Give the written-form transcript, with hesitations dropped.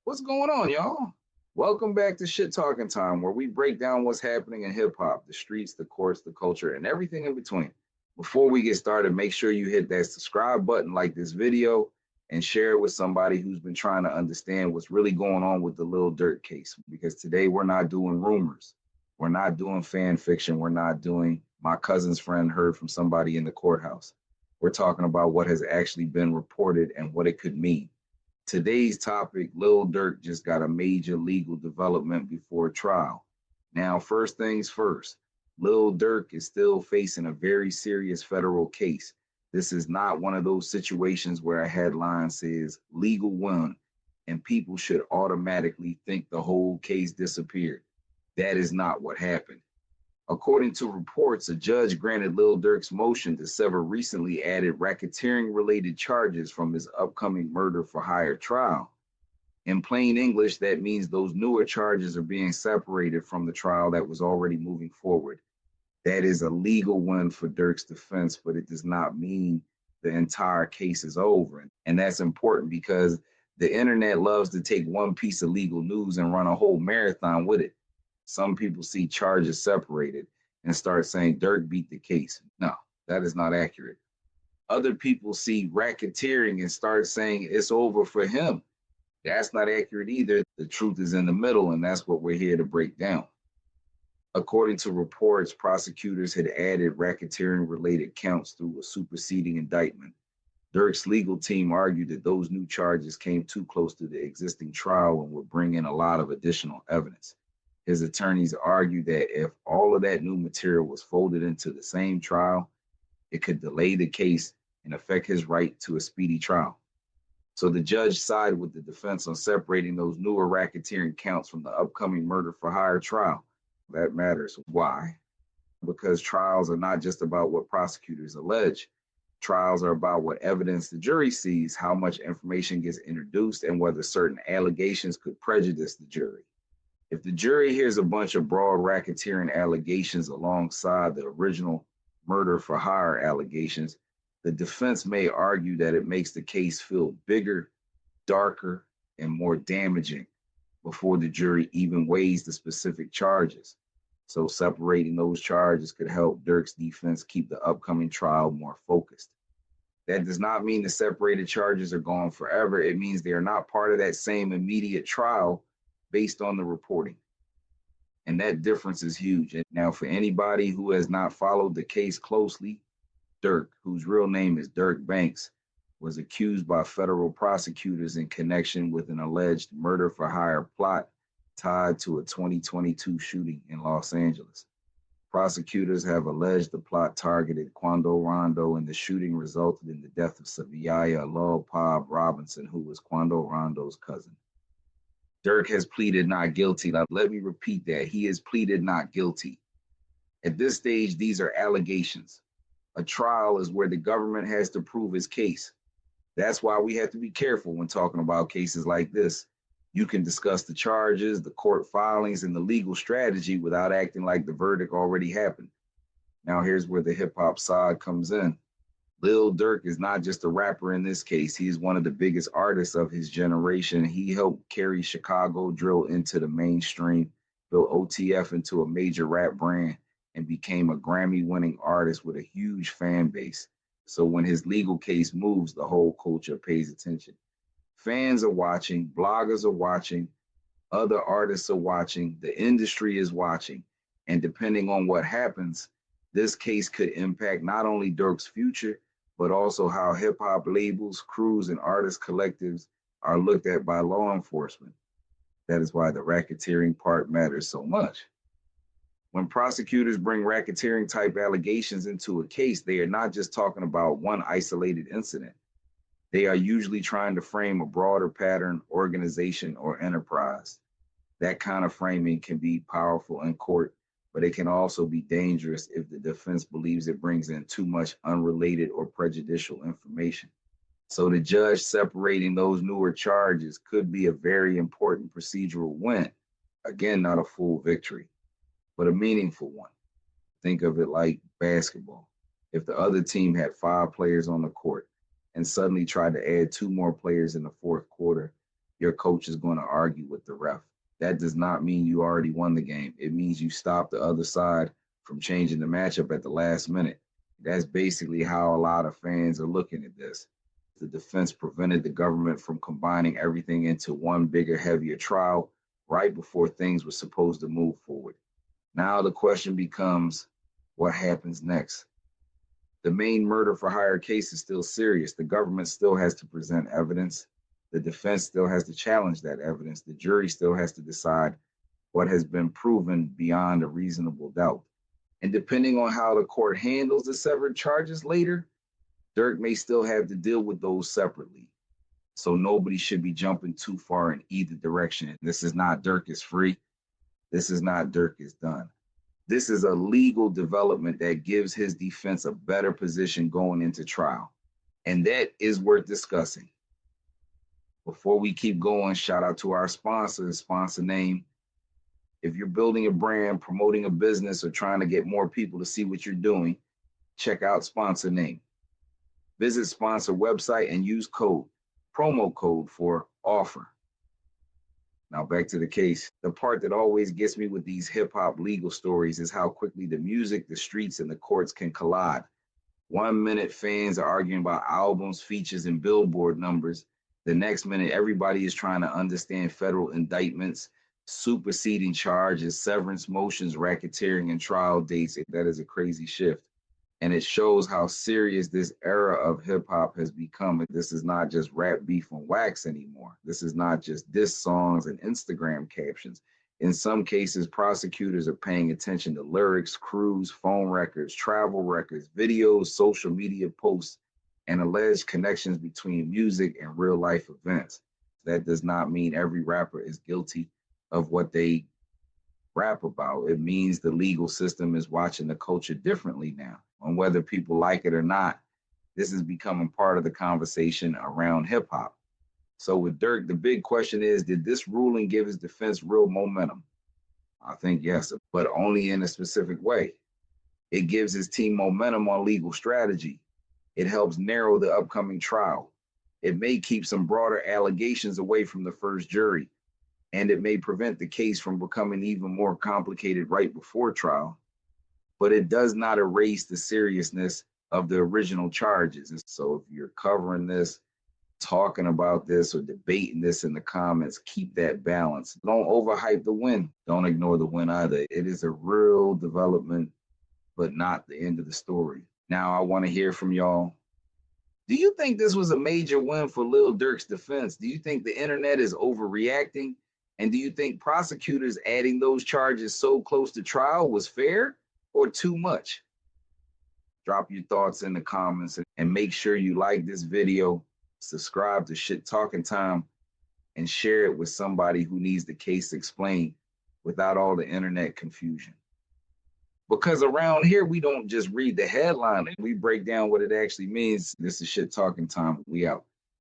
What's going on, y'all? Welcome back to Shyt Talkin Time, where we break down what's happening in hip hop, the streets, the courts, the culture, and everything in between. Before we get started, make sure you hit that subscribe button, like this video, and share it with somebody who's been trying to understand what's really going on with the Lil Durk case. Because today we're not doing rumors, we're not doing fan fiction, we're not doing my cousin's friend heard from somebody in the courthouse. We're talking about what has actually been reported and what it could mean. Today's topic, Lil Durk just got a major legal development before trial. Now, first things first, Lil Durk is still facing a very serious federal case. This is not one of those situations where a headline says legal win and people should automatically think the whole case disappeared. That is not what happened. According to reports, a judge granted Lil Durk's motion to sever recently added racketeering-related charges from his upcoming murder for hire trial. In plain English, that means those newer charges are being separated from the trial that was already moving forward. That is a legal win for Durk's defense, but it does not mean the entire case is over. And that's important because the internet loves to take one piece of legal news and run a whole marathon with it. Some people see charges separated and start saying Durk beat the case. No, that is not accurate. Other people see racketeering and start saying it's over for him. That's not accurate either. The truth is in the middle, and that's what we're here to break down. According to reports, prosecutors had added racketeering related counts through a superseding indictment. Durk's legal team argued that those new charges came too close to the existing trial and would bring in a lot of additional evidence. His attorneys argued that if all of that new material was folded into the same trial, it could delay the case and affect his right to a speedy trial. So the judge sided with the defense on separating those newer racketeering counts from the upcoming murder for hire trial. That matters. Why? Because trials are not just about what prosecutors allege. Trials are about what evidence the jury sees, how much information gets introduced, and whether certain allegations could prejudice the jury. If the jury hears a bunch of broad racketeering allegations alongside the original murder for hire allegations, the defense may argue that it makes the case feel bigger, darker, and more damaging before the jury even weighs the specific charges. So separating those charges could help Durk's defense keep the upcoming trial more focused. That does not mean the separated charges are gone forever. It means they are not part of that same immediate trial based on the reporting. And that difference is huge. And now, for anybody who has not followed the case closely, Durk, whose real name is Durk Banks, was accused by federal prosecutors in connection with an alleged murder for hire plot tied to a 2022 shooting in Los Angeles. Prosecutors have alleged the plot targeted Quando Rondo, and the shooting resulted in the death of Saviaya Lil Pob Robinson, who was Quando Rondo's cousin. Durk has pleaded not guilty. Now, let me repeat that. He has pleaded not guilty. At this stage, these are allegations. A trial is where the government has to prove its case. That's why we have to be careful when talking about cases like this. You can discuss the charges, the court filings, and the legal strategy without acting like the verdict already happened. Now, here's where the hip hop side comes in. Lil Durk is not just a rapper in this case. He is one of the biggest artists of his generation. He helped carry Chicago drill into the mainstream, built OTF into a major rap brand, and became a Grammy-winning artist with a huge fan base. So when his legal case moves, the whole culture pays attention. Fans are watching, bloggers are watching, other artists are watching, the industry is watching. And depending on what happens, this case could impact not only Durk's future, but also how hip hop labels, crews, and artist collectives are looked at by law enforcement. That is why the racketeering part matters so much. When prosecutors bring racketeering type allegations into a case, they are not just talking about one isolated incident. They are usually trying to frame a broader pattern, organization, or enterprise. That kind of framing can be powerful in court, but it can also be dangerous if the defense believes it brings in too much unrelated or prejudicial information. So the judge separating those newer charges could be a very important procedural win. Again, not a full victory, but a meaningful one. Think of it like basketball. If the other team had 5 players on the court and suddenly tried to add 2 more players in the fourth quarter, your coach is going to argue with the ref. That does not mean you already won the game. It means you stopped the other side from changing the matchup at the last minute. That's basically how a lot of fans are looking at this. The defense prevented the government from combining everything into one bigger, heavier trial right before things were supposed to move forward. Now the question becomes, what happens next? The main murder for hire case is still serious. The government still has to present evidence. The defense still has to challenge that evidence. The jury still has to decide what has been proven beyond a reasonable doubt. And depending on how the court handles the severed charges later, Durk may still have to deal with those separately. So nobody should be jumping too far in either direction. This is not Durk is free. This is not Durk is done. This is a legal development that gives his defense a better position going into trial. And that is worth discussing. Before we keep going, shout out to our sponsor name. If you're building a brand, promoting a business, or trying to get more people to see what you're doing, check out sponsor name. Visit sponsor website and use promo code for offer. Now back to the case. The part that always gets me with these hip hop legal stories is how quickly the music, the streets, and the courts can collide. 1 minute fans are arguing about albums, features, and Billboard numbers. The next minute, everybody is trying to understand federal indictments, superseding charges, severance motions, racketeering, and trial dates. That is a crazy shift. And it shows how serious this era of hip hop has become. This is not just rap beef on wax anymore. This is not just diss songs and Instagram captions. In some cases, prosecutors are paying attention to lyrics, crews, phone records, travel records, videos, social media posts, and alleged connections between music and real life events. That does not mean every rapper is guilty of what they rap about. It means the legal system is watching the culture differently now. And whether people like it or not, this is becoming part of the conversation around hip hop. So with Durk, the big question is, did this ruling give his defense real momentum? I think yes, but only in a specific way. It gives his team momentum on legal strategy. It helps narrow the upcoming trial. It may keep some broader allegations away from the first jury, and it may prevent the case from becoming even more complicated right before trial. But it does not erase the seriousness of the original charges. And so if you're covering this, talking about this, or debating this in the comments, keep that balance. Don't overhype the win. Don't ignore the win either. It is a real development, but not the end of the story. Now I want to hear from y'all. Do you think this was a major win for Lil Durk's defense? Do you think the internet is overreacting? And do you think prosecutors adding those charges so close to trial was fair or too much? Drop your thoughts in the comments and make sure you like this video, subscribe to Shyt Talkin Time, and share it with somebody who needs the case explained without all the internet confusion. Because around here, we don't just read the headline, we break down what it actually means. This is Shyt Talkin Time. We out.